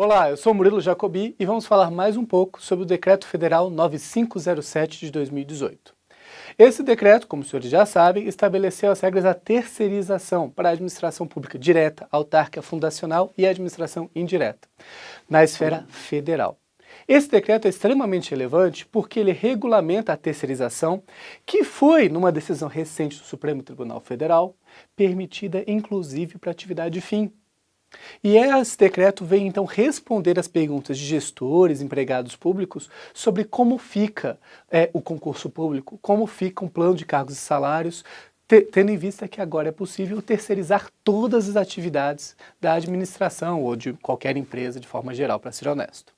Olá, eu sou Murilo Jacobi e vamos falar mais um pouco sobre o Decreto Federal 9507 de 2018. Esse decreto, como os senhores já sabem, estabeleceu as regras da terceirização para a administração pública direta, autárquica, fundacional e administração indireta, na esfera federal. Esse decreto é extremamente relevante porque ele regulamenta a terceirização, que foi, numa decisão recente do Supremo Tribunal Federal, permitida inclusive para atividade fim. E esse decreto vem então responder às perguntas de gestores, empregados públicos, sobre como fica o concurso público, como fica um plano de cargos e salários, tendo em vista que agora é possível terceirizar todas as atividades da administração ou de qualquer empresa de forma geral, para ser honesto.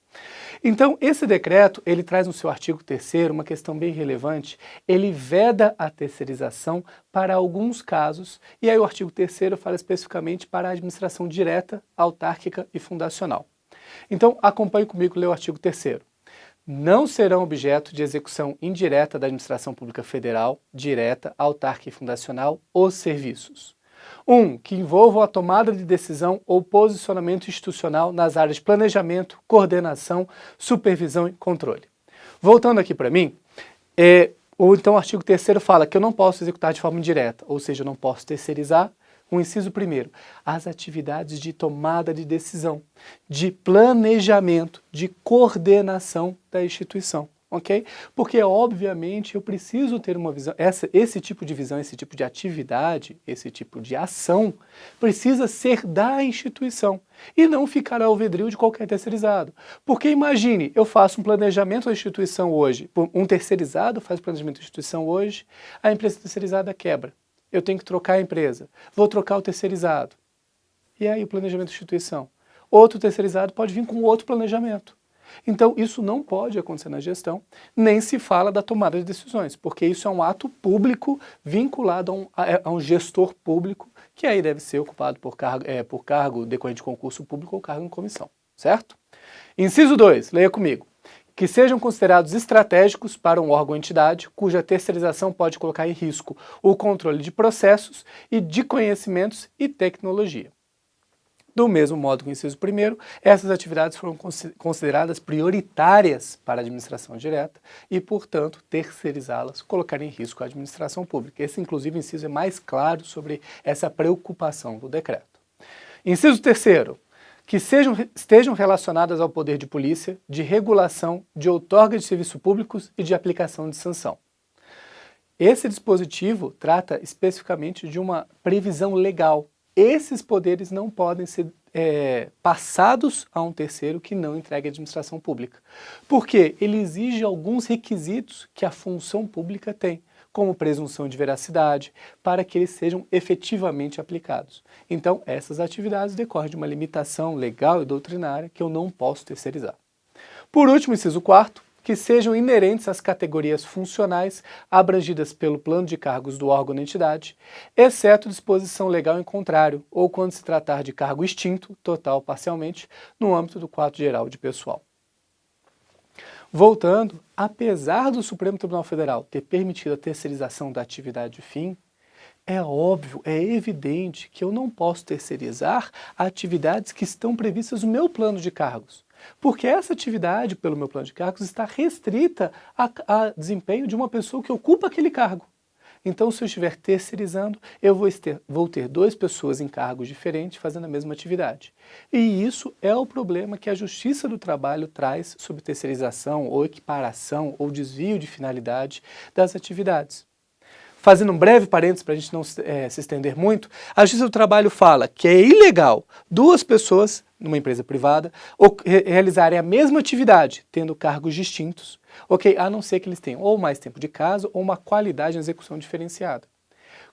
Então, esse decreto, ele traz no seu artigo 3º uma questão bem relevante, ele veda a terceirização para alguns casos, e aí o artigo 3º fala especificamente para a administração direta, autárquica e fundacional. Então, acompanhe comigo ler o artigo 3º. Não serão objeto de execução indireta da administração pública federal, direta, autárquica e fundacional, os serviços. 1. Que envolvam a tomada de decisão ou posicionamento institucional nas áreas de planejamento, coordenação, supervisão e controle. Voltando aqui para mim, ou então o artigo 3º fala que eu não posso executar de forma indireta, ou seja, eu não posso terceirizar, o inciso 1º, as atividades de tomada de decisão, de planejamento, de coordenação da instituição. Ok? Porque, obviamente, eu preciso ter uma visão, esse tipo de visão, esse tipo de atividade, esse tipo de ação, precisa ser da instituição e não ficar ao alvedrio de qualquer terceirizado. Porque imagine, eu faço um planejamento da instituição hoje, um terceirizado faz o planejamento da instituição hoje, a empresa terceirizada quebra. Eu tenho que trocar a empresa, vou trocar o terceirizado. E aí o planejamento da instituição? Outro terceirizado pode vir com outro planejamento. Então, isso não pode acontecer na gestão, nem se fala da tomada de decisões, porque isso é um ato público vinculado a um gestor público, que aí deve ser ocupado por cargo decorrente de concurso público ou cargo em comissão, certo? Inciso 2, leia comigo. Que sejam considerados estratégicos para um órgão ou entidade cuja terceirização pode colocar em risco o controle de processos e de conhecimentos e tecnologia. Do mesmo modo que o inciso 1º, essas atividades foram consideradas prioritárias para a administração direta e, portanto, terceirizá-las colocar em risco a administração pública. Esse, inclusive, inciso é mais claro sobre essa preocupação do decreto. Inciso 3º, que estejam relacionadas ao poder de polícia, de regulação, de outorga de serviços públicos e de aplicação de sanção. Esse dispositivo trata especificamente de uma previsão legal. Esses poderes não podem ser passados a um terceiro que não entregue a administração pública. Porque ele exige alguns requisitos que a função pública tem, como presunção de veracidade, para que eles sejam efetivamente aplicados. Então, essas atividades decorrem de uma limitação legal e doutrinária que eu não posso terceirizar. Por último, inciso 4º, que sejam inerentes às categorias funcionais abrangidas pelo plano de cargos do órgão ou entidade, exceto disposição legal em contrário, ou quando se tratar de cargo extinto, total ou parcialmente, no âmbito do quadro geral de pessoal. Voltando, apesar do Supremo Tribunal Federal ter permitido a terceirização da atividade fim, é óbvio, é evidente que eu não posso terceirizar atividades que estão previstas no meu plano de cargos. Porque essa atividade, pelo meu plano de cargos, está restrita a desempenho de uma pessoa que ocupa aquele cargo. Então, se eu estiver terceirizando, eu vou ter 2 pessoas em cargos diferentes fazendo a mesma atividade. E isso é o problema que a Justiça do Trabalho traz sobre terceirização, ou equiparação, ou desvio de finalidade das atividades. Fazendo um breve parênteses para a gente não se estender muito, a Justiça do Trabalho fala que é ilegal 2 pessoas numa empresa privada realizarem a mesma atividade, tendo cargos distintos, ok? A não ser que eles tenham ou mais tempo de casa ou uma qualidade na execução diferenciada.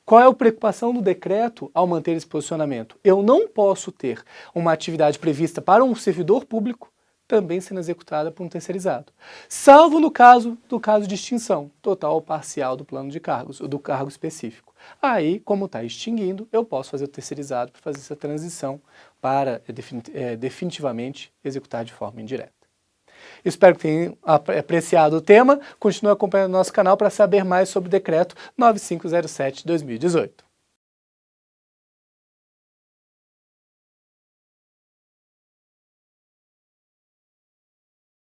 Qual é a preocupação do decreto ao manter esse posicionamento? Eu não posso ter uma atividade prevista para um servidor público também sendo executada por um terceirizado. Salvo no caso de extinção, total ou parcial do plano de cargos, ou do cargo específico. Aí, como está extinguindo, eu posso fazer o terceirizado para fazer essa transição para definitivamente executar de forma indireta. Espero que tenham apreciado o tema. Continue acompanhando o nosso canal para saber mais sobre o Decreto 9507/2018.